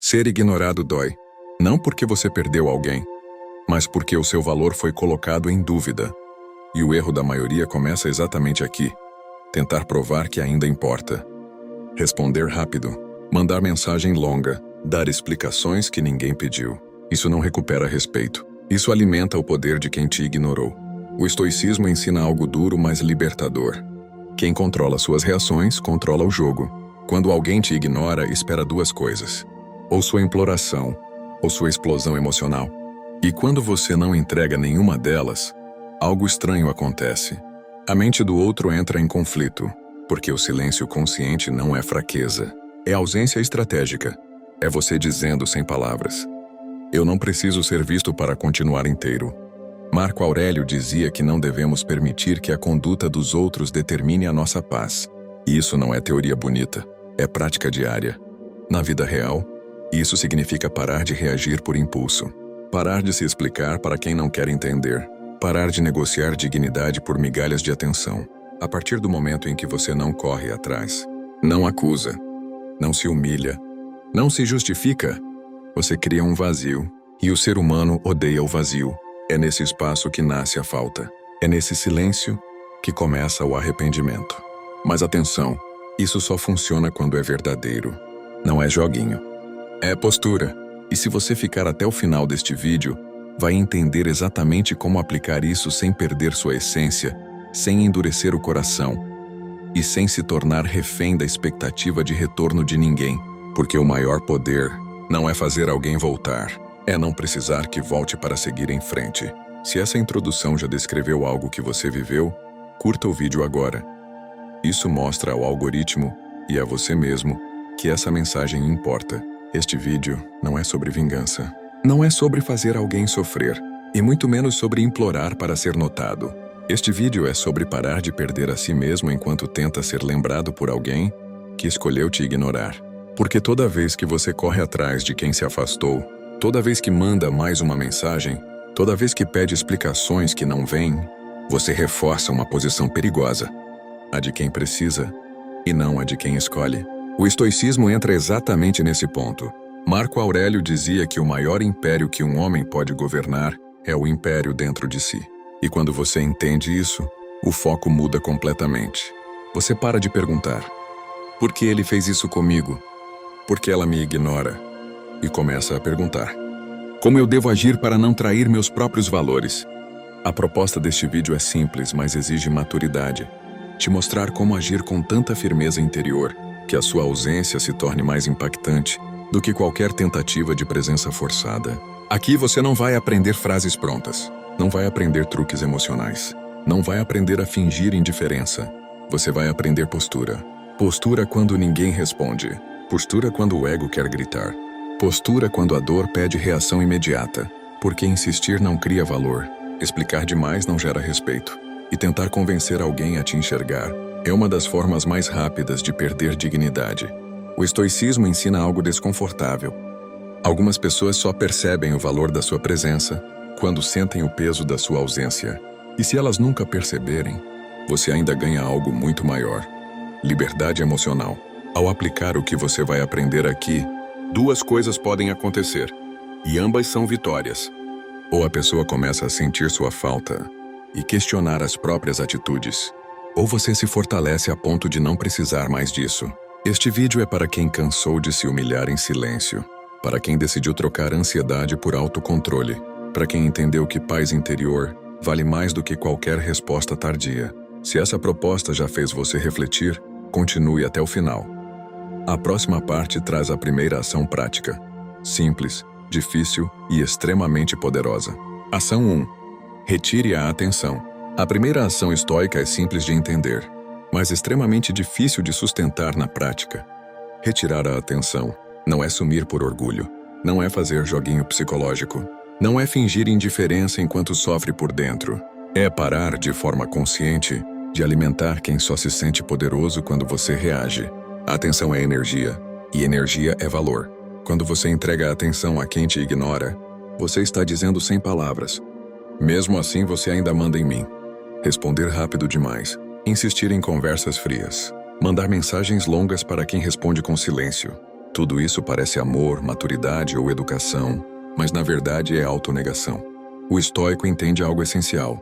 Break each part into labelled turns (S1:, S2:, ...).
S1: Ser ignorado dói. Não porque você perdeu alguém, mas porque o seu valor foi colocado em dúvida. E o erro da maioria começa exatamente aqui. Tentar provar que ainda importa. Responder rápido. Mandar mensagem longa. Dar explicações que ninguém pediu. Isso não recupera respeito. Isso alimenta o poder de quem te ignorou. O estoicismo ensina algo duro, mas libertador. Quem controla suas reações, controla o jogo. Quando alguém te ignora, espera duas coisas: ou sua imploração, ou sua explosão emocional. E quando você não entrega nenhuma delas, algo estranho acontece. A mente do outro entra em conflito, porque o silêncio consciente não é fraqueza, é ausência estratégica. É você dizendo sem palavras: eu não preciso ser visto para continuar inteiro. Marco Aurélio dizia que não devemos permitir que a conduta dos outros determine a nossa paz. E isso não é teoria bonita, é prática diária. Na vida real, isso significa parar de reagir por impulso. Parar de se explicar para quem não quer entender. Parar de negociar dignidade por migalhas de atenção. A partir do momento em que você não corre atrás, não acusa, não se humilha, não se justifica, você cria um vazio. E o ser humano odeia o vazio. É nesse espaço que nasce a falta. É nesse silêncio que começa o arrependimento. Mas atenção, isso só funciona quando é verdadeiro. Não é joguinho. É postura. E se você ficar até o final deste vídeo, vai entender exatamente como aplicar isso sem perder sua essência, sem endurecer o coração e sem se tornar refém da expectativa de retorno de ninguém. Porque o maior poder não é fazer alguém voltar, é não precisar que volte para seguir em frente. Se essa introdução já descreveu algo que você viveu, curta o vídeo agora. Isso mostra ao algoritmo e a você mesmo que essa mensagem importa. Este vídeo não é sobre vingança. Não é sobre fazer alguém sofrer, e muito menos sobre implorar para ser notado. Este vídeo é sobre parar de perder a si mesmo enquanto tenta ser lembrado por alguém que escolheu te ignorar. Porque toda vez que você corre atrás de quem se afastou, toda vez que manda mais uma mensagem, toda vez que pede explicações que não vêm, você reforça uma posição perigosa, a de quem precisa e não a de quem escolhe. O estoicismo entra exatamente nesse ponto. Marco Aurélio dizia que o maior império que um homem pode governar é o império dentro de si. E quando você entende isso, o foco muda completamente. Você para de perguntar: por que ele fez isso comigo? Por que ela me ignora? E começa a perguntar: como eu devo agir para não trair meus próprios valores? A proposta deste vídeo é simples, mas exige maturidade. Te mostrar como agir com tanta firmeza interior que a sua ausência se torne mais impactante do que qualquer tentativa de presença forçada. Aqui você não vai aprender frases prontas, não vai aprender truques emocionais, não vai aprender a fingir indiferença. Você vai aprender postura. Postura quando ninguém responde. Postura quando o ego quer gritar. Postura quando a dor pede reação imediata. Porque insistir não cria valor, explicar demais não gera respeito. E tentar convencer alguém a te enxergar é uma das formas mais rápidas de perder dignidade. O estoicismo ensina algo desconfortável. Algumas pessoas só percebem o valor da sua presença quando sentem o peso da sua ausência. E se elas nunca perceberem, você ainda ganha algo muito maior: liberdade emocional. Ao aplicar o que você vai aprender aqui, duas coisas podem acontecer, e ambas são vitórias. Ou a pessoa começa a sentir sua falta e questionar as próprias atitudes, ou você se fortalece a ponto de não precisar mais disso. Este vídeo é para quem cansou de se humilhar em silêncio, para quem decidiu trocar ansiedade por autocontrole, para quem entendeu que paz interior vale mais do que qualquer resposta tardia. Se essa proposta já fez você refletir, continue até o final. A próxima parte traz a primeira ação prática, simples, difícil e extremamente poderosa. Ação 1. Retire a atenção. A primeira ação estoica é simples de entender, mas extremamente difícil de sustentar na prática. Retirar a atenção não é sumir por orgulho, não é fazer joguinho psicológico, não é fingir indiferença enquanto sofre por dentro. É parar de forma consciente de alimentar quem só se sente poderoso quando você reage. A atenção é energia, e energia é valor. Quando você entrega a atenção a quem te ignora, você está dizendo sem palavras: mesmo assim você ainda manda em mim. Responder rápido demais, insistir em conversas frias, mandar mensagens longas para quem responde com silêncio. Tudo isso parece amor, maturidade ou educação, mas na verdade é autonegação. O estoico entende algo essencial.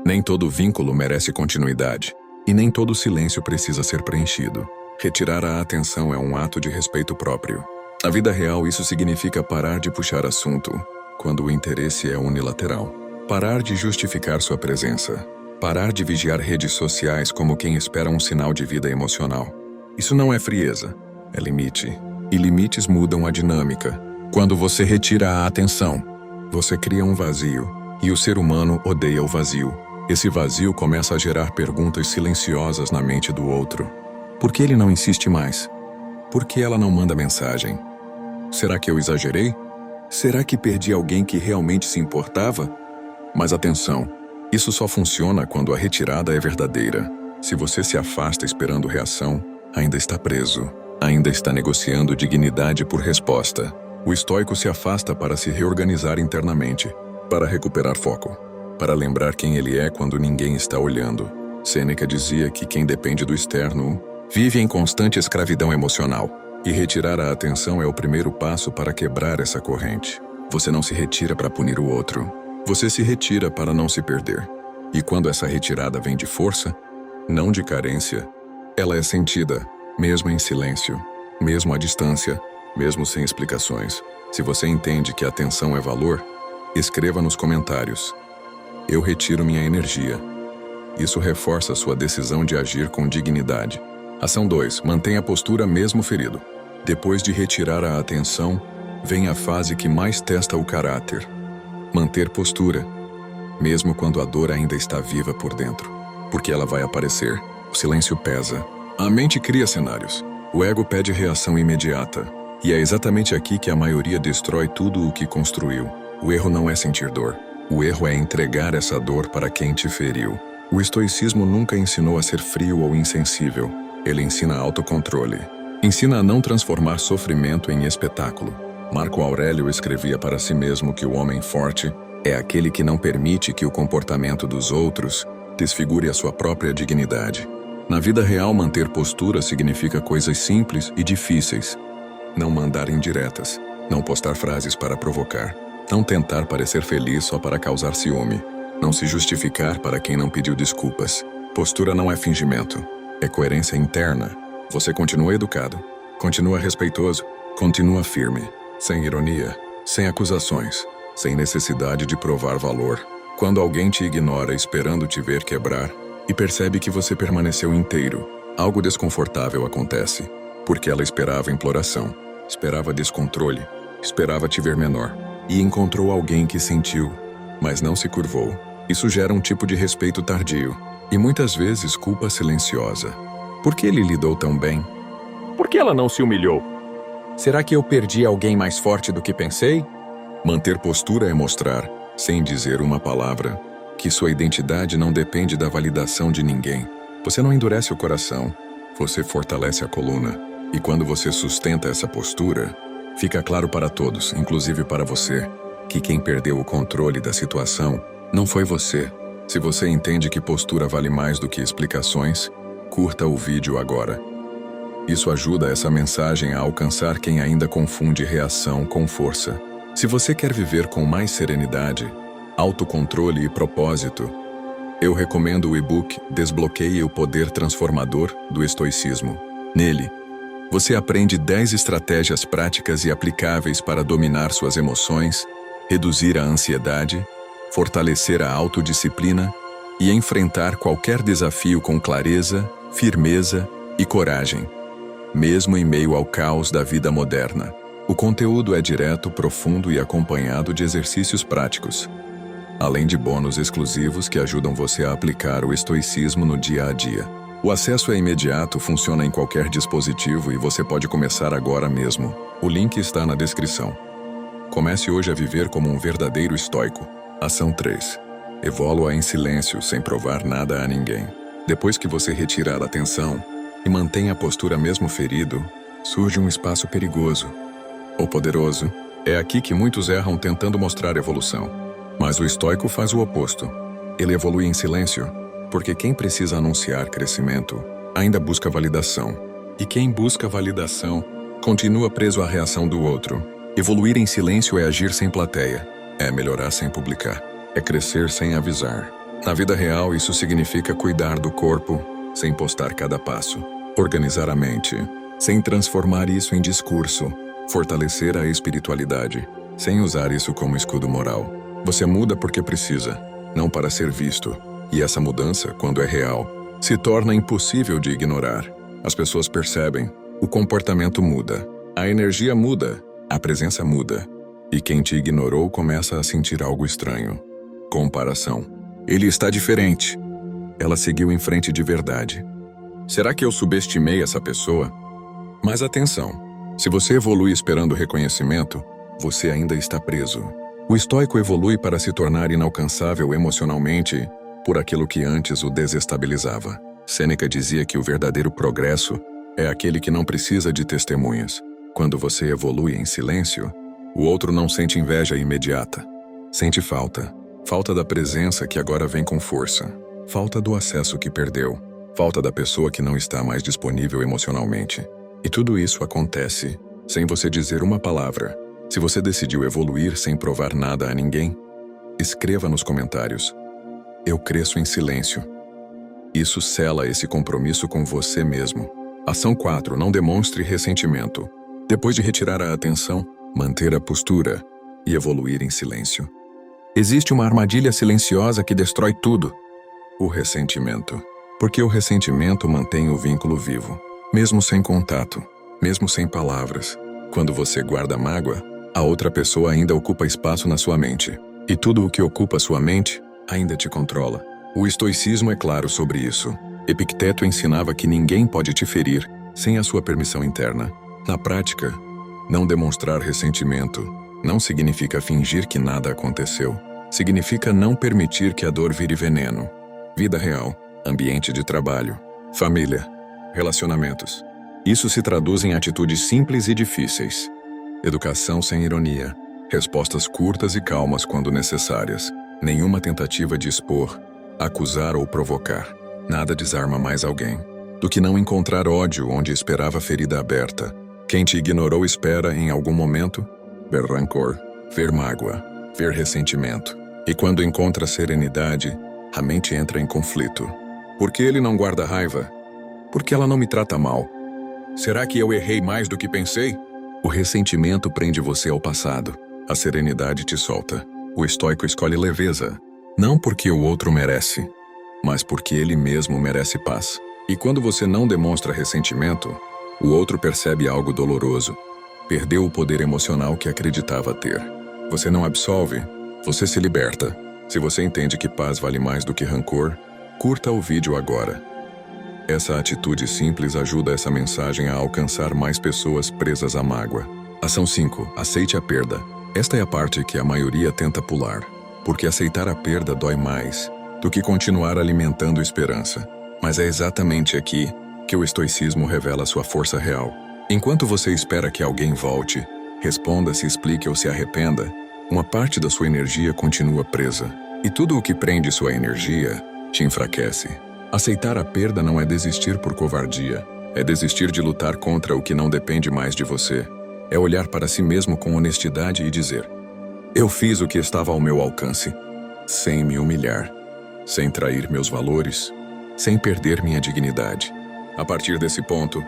S1: Nem todo vínculo merece continuidade, e nem todo silêncio precisa ser preenchido. Retirar a atenção é um ato de respeito próprio. Na vida real, isso significa parar de puxar assunto, quando o interesse é unilateral. Parar de justificar sua presença. Parar de vigiar redes sociais como quem espera um sinal de vida emocional. Isso não é frieza, é limite. E limites mudam a dinâmica. Quando você retira a atenção, você cria um vazio, e o ser humano odeia o vazio. Esse vazio começa a gerar perguntas silenciosas na mente do outro. Por que ele não insiste mais? Por que ela não manda mensagem? Será que eu exagerei? Será que perdi alguém que realmente se importava? Mas atenção, isso só funciona quando a retirada é verdadeira. Se você se afasta esperando reação, ainda está preso, ainda está negociando dignidade por resposta. O estoico se afasta para se reorganizar internamente, para recuperar foco, para lembrar quem ele é quando ninguém está olhando. Sêneca dizia que quem depende do externo vive em constante escravidão emocional, e retirar a atenção é o primeiro passo para quebrar essa corrente. Você não se retira para punir o outro, você se retira para não se perder. E quando essa retirada vem de força, não de carência, ela é sentida, mesmo em silêncio, mesmo à distância, mesmo sem explicações. Se você entende que a atenção é valor, escreva nos comentários: eu retiro minha energia. Isso reforça sua decisão de agir com dignidade. Ação 2. Mantenha a postura mesmo ferido. Depois de retirar a atenção, vem a fase que mais testa o caráter. Manter postura, mesmo quando a dor ainda está viva por dentro. Porque ela vai aparecer. O silêncio pesa. A mente cria cenários. O ego pede reação imediata. E é exatamente aqui que a maioria destrói tudo o que construiu. O erro não é sentir dor. O erro é entregar essa dor para quem te feriu. O estoicismo nunca ensinou a ser frio ou insensível. Ele ensina autocontrole. Ensina a não transformar sofrimento em espetáculo. Marco Aurélio escrevia para si mesmo que o homem forte é aquele que não permite que o comportamento dos outros desfigure a sua própria dignidade. Na vida real, manter postura significa coisas simples e difíceis. Não mandar indiretas, não postar frases para provocar, não tentar parecer feliz só para causar ciúme, não se justificar para quem não pediu desculpas. Postura não é fingimento, é coerência interna. Você continua educado, continua respeitoso, continua firme, sem ironia, sem acusações, sem necessidade de provar valor. Quando alguém te ignora esperando te ver quebrar e percebe que você permaneceu inteiro, algo desconfortável acontece, porque ela esperava imploração, esperava descontrole, esperava te ver menor, e encontrou alguém que sentiu, mas não se curvou. Isso gera um tipo de respeito tardio, e muitas vezes culpa silenciosa. Por que ele lidou tão bem? Por que ela não se humilhou? Será que eu perdi alguém mais forte do que pensei? Manter postura é mostrar, sem dizer uma palavra, que sua identidade não depende da validação de ninguém. Você não endurece o coração, você fortalece a coluna. E quando você sustenta essa postura, fica claro para todos, inclusive para você, que quem perdeu o controle da situação não foi você. Se você entende que postura vale mais do que explicações, curta o vídeo agora. Isso ajuda essa mensagem a alcançar quem ainda confunde reação com força. Se você quer viver com mais serenidade, autocontrole e propósito, eu recomendo o e-book Desbloqueie o Poder Transformador do Estoicismo. Nele, você aprende 10 estratégias práticas e aplicáveis para dominar suas emoções, reduzir a ansiedade, fortalecer a autodisciplina e enfrentar qualquer desafio com clareza, firmeza e coragem, mesmo em meio ao caos da vida moderna. O conteúdo é direto, profundo e acompanhado de exercícios práticos, além de bônus exclusivos que ajudam você a aplicar o estoicismo no dia a dia. O acesso é imediato, funciona em qualquer dispositivo e você pode começar agora mesmo. O link está na descrição. Comece hoje a viver como um verdadeiro estoico. Ação 3. Evolua em silêncio, sem provar nada a ninguém. Depois que você retirar a atenção e mantém a postura mesmo ferido, surge um espaço perigoso ou poderoso. É aqui que muitos erram tentando mostrar evolução. Mas o estoico faz o oposto. Ele evolui em silêncio, porque quem precisa anunciar crescimento ainda busca validação. E quem busca validação Continua preso à reação do outro. Evoluir em silêncio é agir sem plateia. É melhorar sem publicar. É crescer sem avisar. Na vida real, isso significa cuidar do corpo, sem postar cada passo. Organizar a mente, sem transformar isso em discurso. Fortalecer a espiritualidade, sem usar isso como escudo moral. Você muda porque precisa, não para ser visto. E essa mudança, quando é real, se torna impossível de ignorar. As pessoas percebem, o comportamento muda, a energia muda, a presença muda. E quem te ignorou começa a sentir algo estranho. Comparação. Ele está diferente. Ela seguiu em frente de verdade. Será que eu subestimei essa pessoa? Mas atenção, se você evolui esperando reconhecimento, você ainda está preso. O estoico evolui para se tornar inalcançável emocionalmente por aquilo que antes o desestabilizava. Sêneca dizia que o verdadeiro progresso é aquele que não precisa de testemunhas. Quando você evolui em silêncio, o outro não sente inveja imediata. Sente falta. Falta da presença que agora vem com força. Falta do acesso que perdeu. Falta da pessoa que não está mais disponível emocionalmente. E tudo isso acontece sem você dizer uma palavra. Se você decidiu evoluir sem provar nada a ninguém, escreva nos comentários: eu cresço em silêncio. Isso sela esse compromisso com você mesmo. Ação 4. Não demonstre ressentimento. Depois de retirar a atenção, manter a postura e evoluir em silêncio. Existe uma armadilha silenciosa que destrói tudo: o ressentimento. Porque o ressentimento mantém o vínculo vivo, mesmo sem contato, mesmo sem palavras. Quando você guarda mágoa, a outra pessoa ainda ocupa espaço na sua mente. E tudo o que ocupa sua mente ainda te controla. O estoicismo é claro sobre isso. Epicteto ensinava que ninguém pode te ferir sem a sua permissão interna. Na prática, não demonstrar ressentimento não significa fingir que nada aconteceu. Significa não permitir que a dor vire veneno. Vida real, ambiente de trabalho, família, relacionamentos. Isso se traduz em atitudes simples e difíceis. Educação sem ironia, respostas curtas e calmas quando necessárias. Nenhuma tentativa de expor, acusar ou provocar. Nada desarma mais alguém do que não encontrar ódio onde esperava ferida aberta. Quem te ignorou espera, em algum momento, ver rancor, ver mágoa, ver ressentimento. E quando encontra serenidade, a mente entra em conflito. Por que ele não guarda raiva? Por que ela não me trata mal? Será que eu errei mais do que pensei? O ressentimento prende você ao passado. A serenidade te solta. O estoico escolhe leveza, não porque o outro merece, mas porque ele mesmo merece paz. E quando você não demonstra ressentimento, o outro percebe algo doloroso. Perdeu o poder emocional que acreditava ter. Você não absolve, você se liberta. Se você entende que paz vale mais do que rancor, curta o vídeo agora. Essa atitude simples ajuda essa mensagem a alcançar mais pessoas presas à mágoa. Ação 5. Aceite a perda. Esta é a parte que a maioria tenta pular, porque aceitar a perda dói mais do que continuar alimentando esperança. Mas é exatamente aqui que o estoicismo revela sua força real. Enquanto você espera que alguém volte, responda, se explique ou se arrependa, uma parte da sua energia continua presa. E tudo o que prende sua energia te enfraquece. Aceitar a perda não é desistir por covardia, é desistir de lutar contra o que não depende mais de você. É olhar para si mesmo com honestidade e dizer: eu fiz o que estava ao meu alcance, sem me humilhar, sem trair meus valores, sem perder minha dignidade. A partir desse ponto,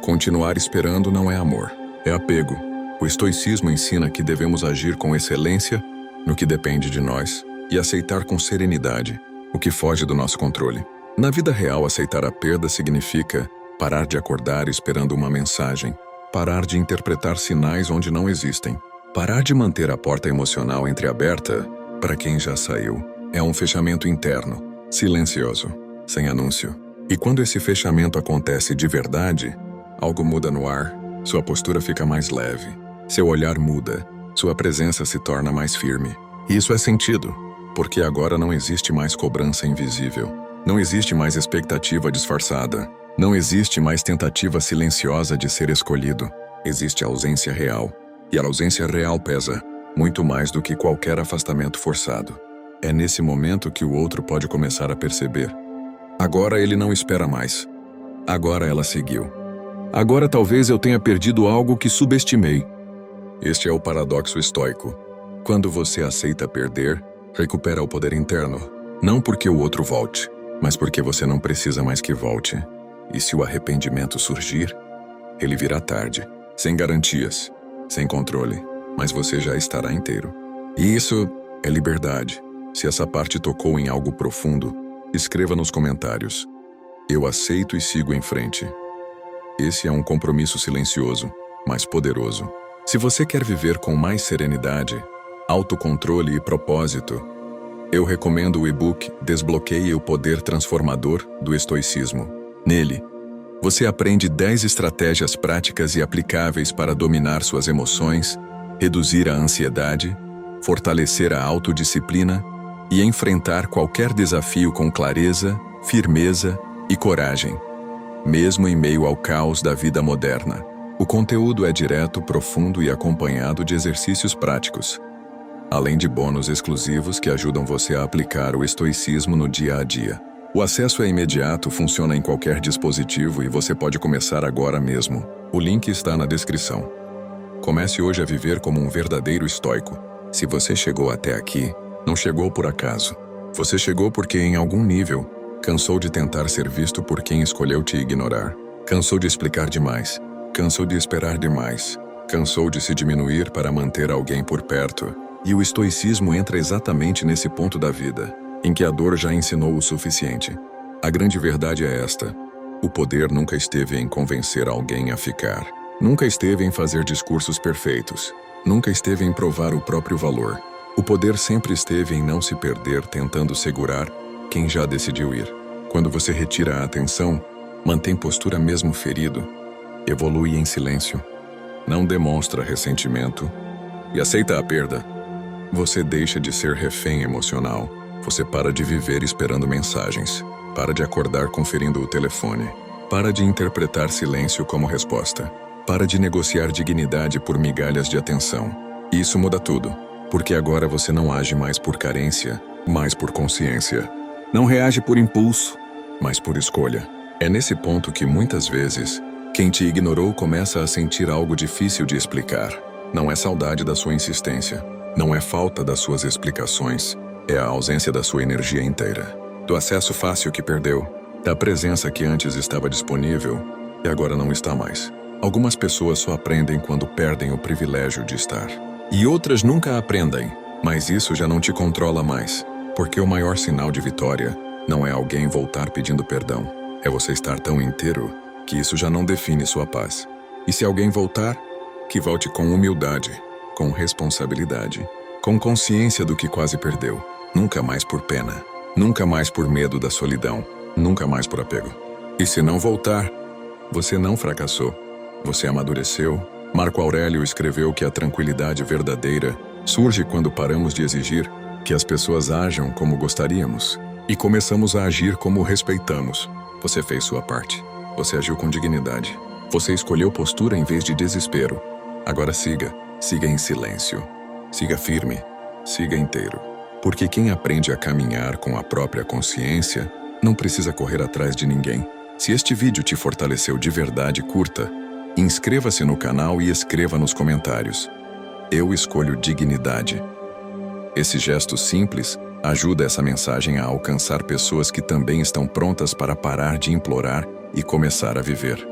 S1: continuar esperando não é amor, é apego. O estoicismo ensina que devemos agir com excelência no que depende de nós e aceitar com serenidade o que foge do nosso controle. Na vida real, aceitar a perda significa parar de acordar esperando uma mensagem, parar de interpretar sinais onde não existem, parar de manter a porta emocional entreaberta para quem já saiu. É um fechamento interno, silencioso, sem anúncio. E quando esse fechamento acontece de verdade, algo muda no ar, sua postura fica mais leve, seu olhar muda, sua presença se torna mais firme. E isso é sentido, porque agora não existe mais cobrança invisível, não existe mais expectativa disfarçada, não existe mais tentativa silenciosa de ser escolhido. Existe ausência real, e a ausência real pesa muito mais do que qualquer afastamento forçado. É nesse momento que o outro pode começar a perceber. Agora ele não espera mais. Agora ela seguiu. Agora talvez eu tenha perdido algo que subestimei. Este é o paradoxo estoico. Quando você aceita perder, recupera o poder interno. Não porque o outro volte, mas porque você não precisa mais que volte. E se o arrependimento surgir, ele virá tarde, sem garantias, sem controle, mas você já estará inteiro. E isso é liberdade. Se essa parte tocou em algo profundo, escreva nos comentários. Eu aceito e sigo em frente. Esse é um compromisso silencioso, mas poderoso. Se você quer viver com mais serenidade, autocontrole e propósito, eu recomendo o e-book Desbloqueie o Poder Transformador do Estoicismo. Nele, você aprende 10 estratégias práticas e aplicáveis para dominar suas emoções, reduzir a ansiedade, fortalecer a autodisciplina e enfrentar qualquer desafio com clareza, firmeza e coragem, mesmo em meio ao caos da vida moderna. O conteúdo é direto, profundo e acompanhado de exercícios práticos, além de bônus exclusivos que ajudam você a aplicar o estoicismo no dia a dia. O acesso é imediato, funciona em qualquer dispositivo e você pode começar agora mesmo. O link está na descrição. Comece hoje a viver como um verdadeiro estoico. Se você chegou até aqui, não chegou por acaso. Você chegou porque, em algum nível, cansou de tentar ser visto por quem escolheu te ignorar. Cansou de explicar demais. Cansou de esperar demais. Cansou de se diminuir para manter alguém por perto. E o estoicismo entra exatamente nesse ponto da vida, em que a dor já ensinou o suficiente. A grande verdade é esta: o poder nunca esteve em convencer alguém a ficar. Nunca esteve em fazer discursos perfeitos. Nunca esteve em provar o próprio valor. O poder sempre esteve em não se perder tentando segurar quem já decidiu ir. Quando você retira a atenção, mantém postura mesmo ferido, evolui em silêncio, não demonstra ressentimento e aceita a perda, você deixa de ser refém emocional. Você para de viver esperando mensagens. Para de acordar conferindo o telefone. Para de interpretar silêncio como resposta. Para de negociar dignidade por migalhas de atenção. Isso muda tudo, porque agora você não age mais por carência, mas por consciência. Não reage por impulso, mas por escolha. É nesse ponto que muitas vezes, quem te ignorou começa a sentir algo difícil de explicar. Não é saudade da sua insistência. Não é falta das suas explicações. É a ausência da sua energia inteira, do acesso fácil que perdeu, da presença que antes estava disponível e agora não está mais. Algumas pessoas só aprendem quando perdem o privilégio de estar. E outras nunca aprendem, mas isso já não te controla mais, porque o maior sinal de vitória não é alguém voltar pedindo perdão, é você estar tão inteiro que isso já não define sua paz. E se alguém voltar, que volte com humildade, com responsabilidade, com consciência do que quase perdeu. Nunca mais por pena, nunca mais por medo da solidão, nunca mais por apego. E se não voltar, você não fracassou, você amadureceu. Marco Aurélio escreveu que a tranquilidade verdadeira surge quando paramos de exigir que as pessoas ajam como gostaríamos e começamos a agir como respeitamos. Você fez sua parte, você agiu com dignidade, você escolheu postura em vez de desespero. Agora siga em silêncio, siga firme, siga inteiro. Porque quem aprende a caminhar com a própria consciência não precisa correr atrás de ninguém. Se este vídeo te fortaleceu de verdade, curta, inscreva-se no canal e escreva nos comentários. Eu escolho dignidade. Esse gesto simples ajuda essa mensagem a alcançar pessoas que também estão prontas para parar de implorar e começar a viver.